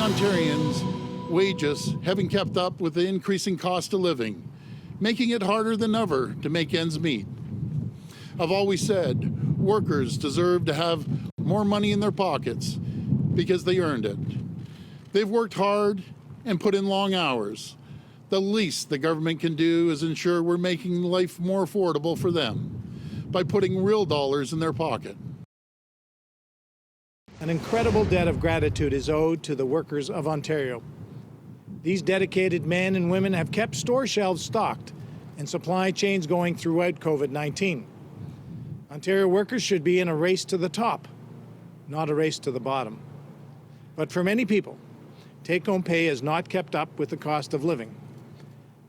Ontarians' wages haven't kept up with the increasing cost of living, making it harder than ever to make ends meet. I've always said workers deserve to have more money in their pockets because they earned it. They've worked hard and put in long hours. The least the government can do is ensure we're making life more affordable for them by putting real dollars in their pocket. An incredible debt of gratitude is owed to the workers of Ontario. These dedicated men and women have kept store shelves stocked and supply chains going throughout COVID-19. Ontario workers should be in a race to the top, not a race to the bottom. But for many people, take-home pay has not kept up with the cost of living.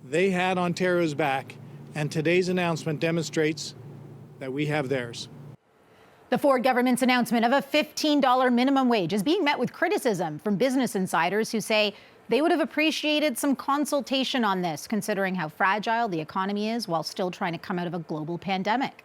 They had Ontario's back, and today's announcement demonstrates that we have theirs. The Ford government's announcement of a $15 minimum wage is being met with criticism from business insiders who say they would have appreciated some consultation on this, considering how fragile the economy is while still trying to come out of a global pandemic.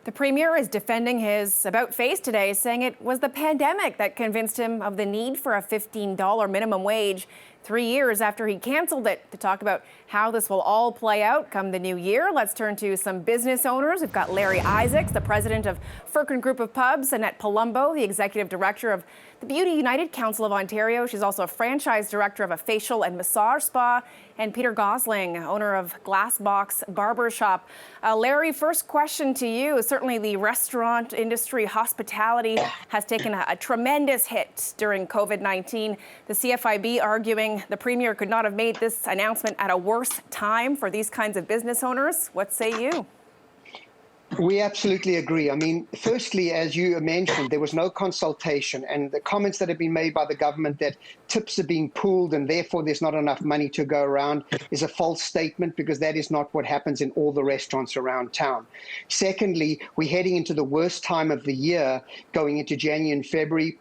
The Premier is defending his about-face today, saying it was the pandemic that convinced him of the need for a $15 minimum wage 3 years after he canceled it. To talk about how this will all play out come the new year, let's turn to some business owners. We've got Larry Isaacs, the president of Firkin Group of Pubs, Annette Palumbo, the executive director of the Beauty United Council of Ontario. She's also a franchise director of a facial and massage spa, and Peter Gosling, owner of Glassbox Barbershop. Larry, first question to you. Certainly the restaurant industry, hospitality has taken a tremendous hit during COVID-19. The CFIB arguing the Premier could not have made this announcement at a worse time for these kinds of business owners. What say you? We absolutely agree. I mean, firstly, as you mentioned, there was no consultation, and the comments that have been made by the government that tips are being pooled and therefore there's not enough money to go around is a false statement, because that is not what happens in all the restaurants around town. Secondly, we're heading into the worst time of the year, going into January and February,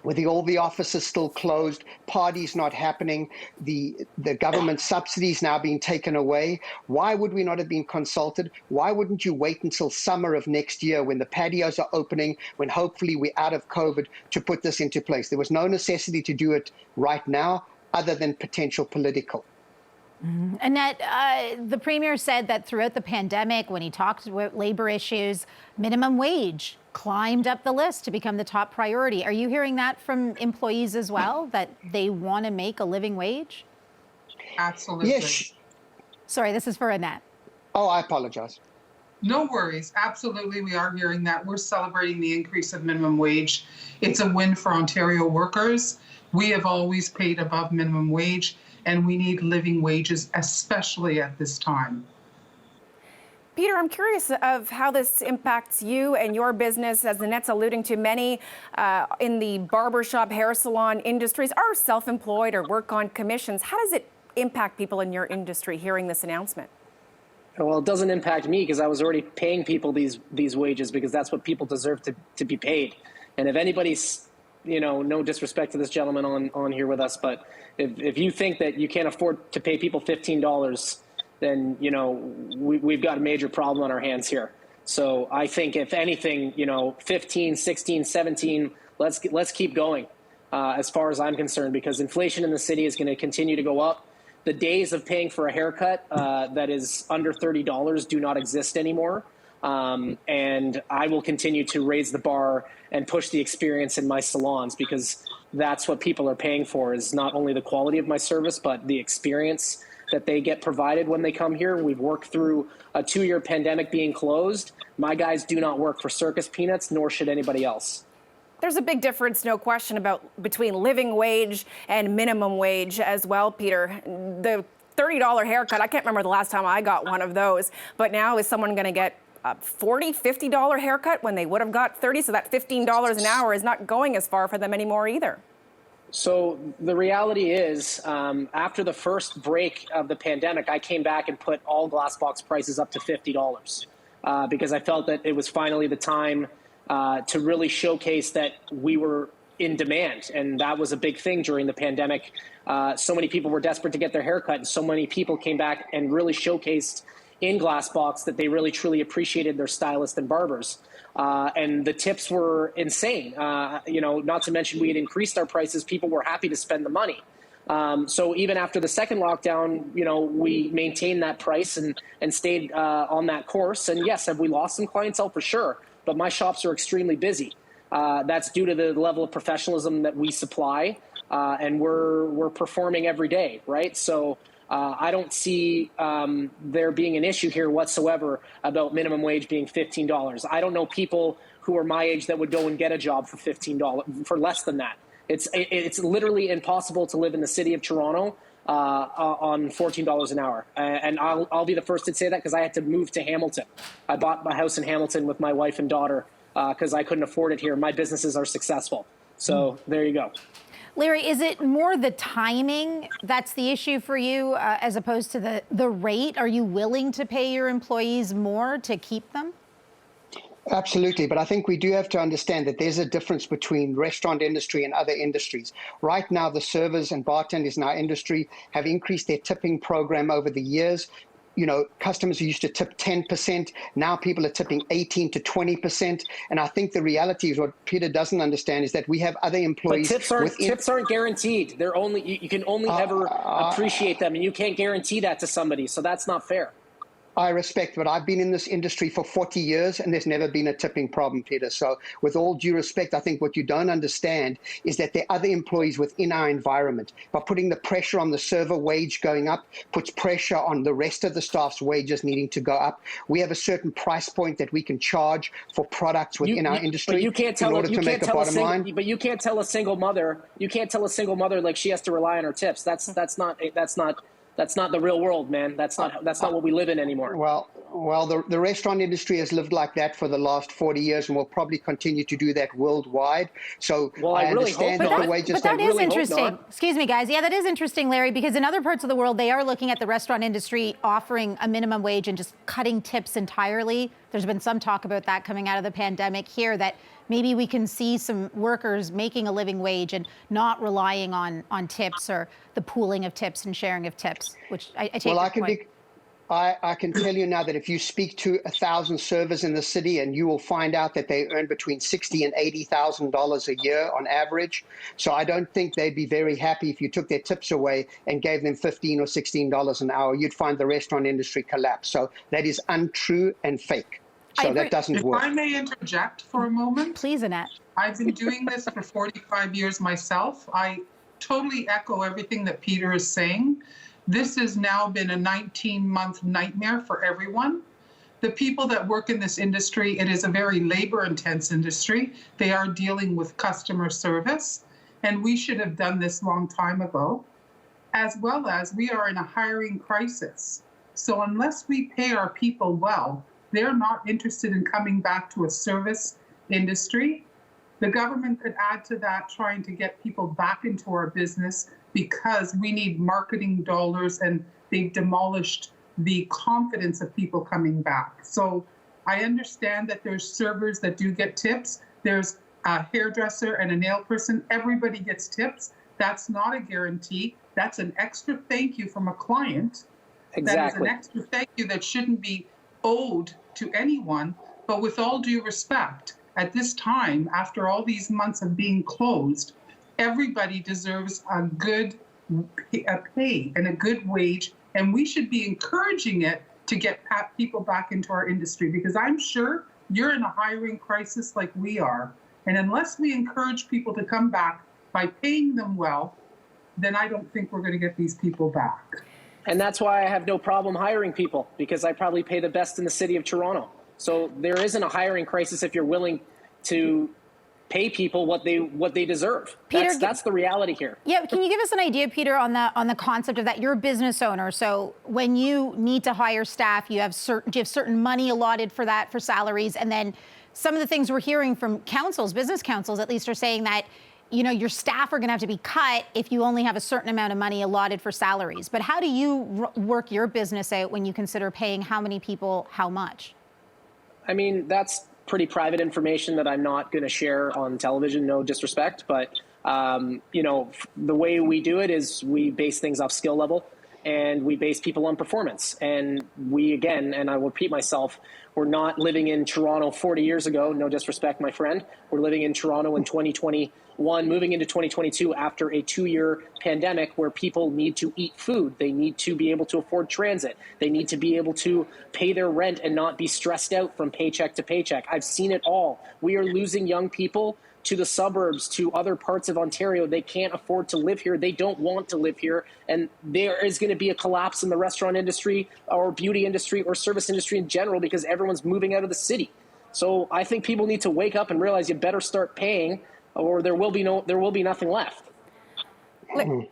with all the offices still closed, parties not happening, the government subsidies now being taken away. Why would we not have been consulted? Why wouldn't you wait until summer of next year when the patios are opening, when hopefully we're out of COVID, to put this into place? There was no necessity to do it right now other than potential political. Annette, the Premier said that throughout the pandemic, when he talked about labor issues, minimum wage climbed up the list to become the top priority. Are you hearing that from employees as well, that they want to make a living wage? Absolutely. Yes. Sorry, this is for Annette. Oh, I apologize. No worries. Absolutely, we are hearing that. We're celebrating the increase of minimum wage. It's a win for Ontario workers. We have always paid above minimum wage, and we need living wages, especially at this time. Peter, I'm curious of how this impacts you and your business. As Annette's alluding to, many in the barbershop, hair salon industries are self-employed or work on commissions. How does it impact people in your industry hearing this announcement? Well, it doesn't impact me because I was already paying people these wages, because that's what people deserve to be paid. And if anybody's, no disrespect to this gentleman on here with us, but if you think that you can't afford to pay people $15, then, we've got a major problem on our hands here. So I think if anything, 15, 16, 17, let's keep going as far as I'm concerned, because inflation in the city is going to continue to go up. The days of paying for a haircut that is under $30 do not exist anymore. And I will continue to raise the bar and push the experience in my salons, because that's what people are paying for, is not only the quality of my service, but the experience that they get provided when they come here. We've worked through a 2-year pandemic being closed. My guys do not work for circus peanuts, nor should anybody else. There's a big difference, no question, between living wage and minimum wage as well, Peter. The $30 haircut, I can't remember the last time I got one of those, but now is someone going to get a $40, $50 haircut when they would have got $30? So that $15 an hour is not going as far for them anymore either. So the reality is, after the first break of the pandemic, I came back and put all Glassbox prices up to $50 because I felt that it was finally the time to really showcase that we were in demand. And that was a big thing during the pandemic. So many people were desperate to get their haircut, and so many people came back and really showcased in Glassbox that they really truly appreciated their stylists and barbers. And the tips were insane. Not to mention we had increased our prices. People were happy to spend the money. So even after the second lockdown, we maintained that price and stayed on that course. And yes, have we lost some clientele? For sure. But my shops are extremely busy. That's due to the level of professionalism that we supply. And we're performing every day, right? So I don't see there being an issue here whatsoever about minimum wage being $15. I don't know people who are my age that would go and get a job for $15 for less than that. It's literally impossible to live in the city of Toronto on $14 an hour. And I'll be the first to say that because I had to move to Hamilton. I bought my house in Hamilton with my wife and daughter because I couldn't afford it here. My businesses are successful. So there you go. Larry, is it more the timing that's the issue for you as opposed to the rate? Are you willing to pay your employees more to keep them? Absolutely, but I think we do have to understand that there's a difference between restaurant industry and other industries. Right now, the servers and bartenders in our industry have increased their tipping program over the years. Customers used to tip 10%. Now people are tipping 18 to 20%. And I think the reality is what Peter doesn't understand is that we have other employees. But tips aren't guaranteed. They're you can only ever appreciate them, and you can't guarantee that to somebody. So that's not fair. I respect, but I've been in this industry for 40 years and there's never been a tipping problem, Peter. So with all due respect, I think what you don't understand is that there are other employees within our environment. By putting the pressure on the server wage going up, puts pressure on the rest of the staff's wages needing to go up. We have a certain price point that we can charge for products within our industry in order to make a bottom line. But you can't tell a single mother, like she has to rely on her tips. That's not the real world, man. That's not what we live in anymore. Well, the restaurant industry has lived like that for the last 40 years and will probably continue to do that worldwide. So I understand that the wages. But that is interesting. Excuse me, guys. Yeah, that is interesting, Larry, because in other parts of the world, they are looking at the restaurant industry offering a minimum wage and just cutting tips entirely. There's been some talk about that coming out of the pandemic here, that maybe we can see some workers making a living wage and not relying on tips or the pooling of tips and sharing of tips, which I take your point. I can tell you now that if you speak to 1,000 servers in the city, and you will find out that they earn between $60,000 and $80,000 a year on average. So I don't think they'd be very happy if you took their tips away and gave them $15 or $16 an hour. You'd find the restaurant industry collapse. So that is untrue and fake. So that doesn't work. If I may interject for a moment. Please, Annette. I've been doing this for 45 years myself. I totally echo everything that Peter is saying. This has now been a 19-month nightmare for everyone. The people that work in this industry, it is a very labor-intense industry. They are dealing with customer service, and we should have done this long time ago, as well as we are in a hiring crisis. So unless we pay our people well, they're not interested in coming back to a service industry. The government could add to that, trying to get people back into our business, because we need marketing dollars, and they've demolished the confidence of people coming back. So I understand that there's servers that do get tips. There's a hairdresser and a nail person. Everybody gets tips. That's not a guarantee. That's an extra thank you from a client. Exactly. That is an extra thank you that shouldn't be owed to anyone. But with all due respect, at this time, after all these months of being closed, everybody deserves a good pay and a good wage, and we should be encouraging it to get people back into our industry, because I'm sure you're in a hiring crisis like we are. And unless we encourage people to come back by paying them well, then I don't think we're going to get these people back. And that's why I have no problem hiring people, because I probably pay the best in the city of Toronto. So there isn't a hiring crisis if you're willing to pay people what they deserve. Peter, that's the reality here. Yeah, can you give us an idea, Peter, on the concept of that? You're a business owner, so when you need to hire staff, do you have certain money allotted for that, for salaries, and then some of the things we're hearing from councils, business councils at least, are saying that your staff are going to have to be cut if you only have a certain amount of money allotted for salaries. But how do you work your business out when you consider paying how many people how much? I mean, that's pretty private information that I'm not going to share on television, no disrespect. But, the way we do it is we base things off skill level. and we base people on performance. And we, again, and I will repeat myself, we're not living in Toronto 40 years ago. No disrespect, my friend. We're living in Toronto in 2021, moving into 2022 after a 2-year pandemic where people need to eat food. They need to be able to afford transit. They need to be able to pay their rent and not be stressed out from paycheck to paycheck. I've seen it all. We are losing young people to the suburbs, to other parts of Ontario. They can't afford to live here. They don't want to live here. And there is going to be a collapse in the restaurant industry or beauty industry or service industry in general because everyone's moving out of the city. So I think people need to wake up and realize you better start paying or there will be nothing left.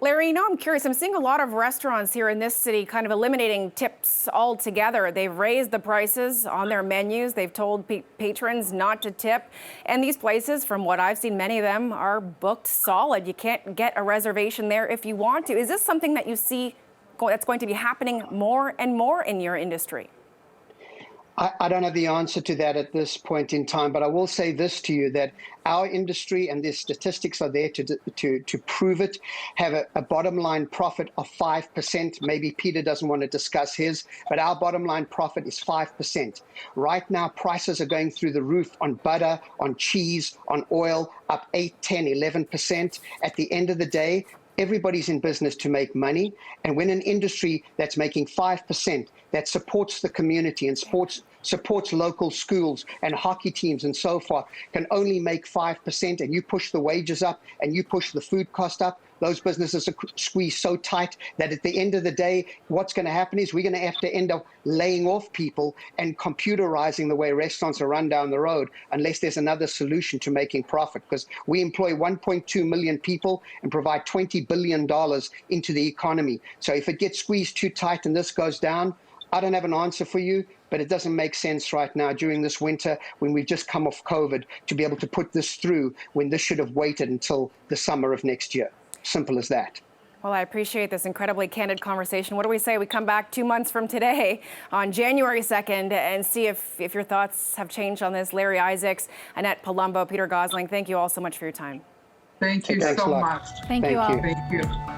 Larry, I'm curious. I'm seeing a lot of restaurants here in this city kind of eliminating tips altogether. They've raised the prices on their menus. They've told patrons not to tip. And these places, from what I've seen, many of them are booked solid. You can't get a reservation there if you want to. Is this something that you see that's going to be happening more and more in your industry? I don't have the answer to that at this point in time, but I will say this to you, that our industry, and the statistics are there to prove it, have a bottom line profit of 5%. Maybe Peter doesn't want to discuss his, but our bottom line profit is 5%. Right now, prices are going through the roof on butter, on cheese, on oil, up 8, 10, 11%. At the end of the day, everybody's in business to make money. And when an industry that's making 5%, that supports the community and supports local schools and hockey teams and so forth, can only make 5%, and you push the wages up and you push the food cost up, those businesses are squeezed so tight that at the end of the day, what's going to happen is we're going to have to end up laying off people and computerizing the way restaurants are run down the road unless there's another solution to making profit, because we employ 1.2 million people and provide $20 billion into the economy. So if it gets squeezed too tight and this goes down, I don't have an answer for you, but it doesn't make sense right now during this winter when we've just come off COVID to be able to put this through when this should have waited until the summer of next year. Simple as that. Well, I appreciate this incredibly candid conversation. What do we say we come back 2 months from today on January 2nd and see if your thoughts have changed on this? Larry Isaacs, Annette Palumbo, Peter Gosling, thank you all so much for your time. Thank you Thanks so a lot. much. Thank you all. Thank you.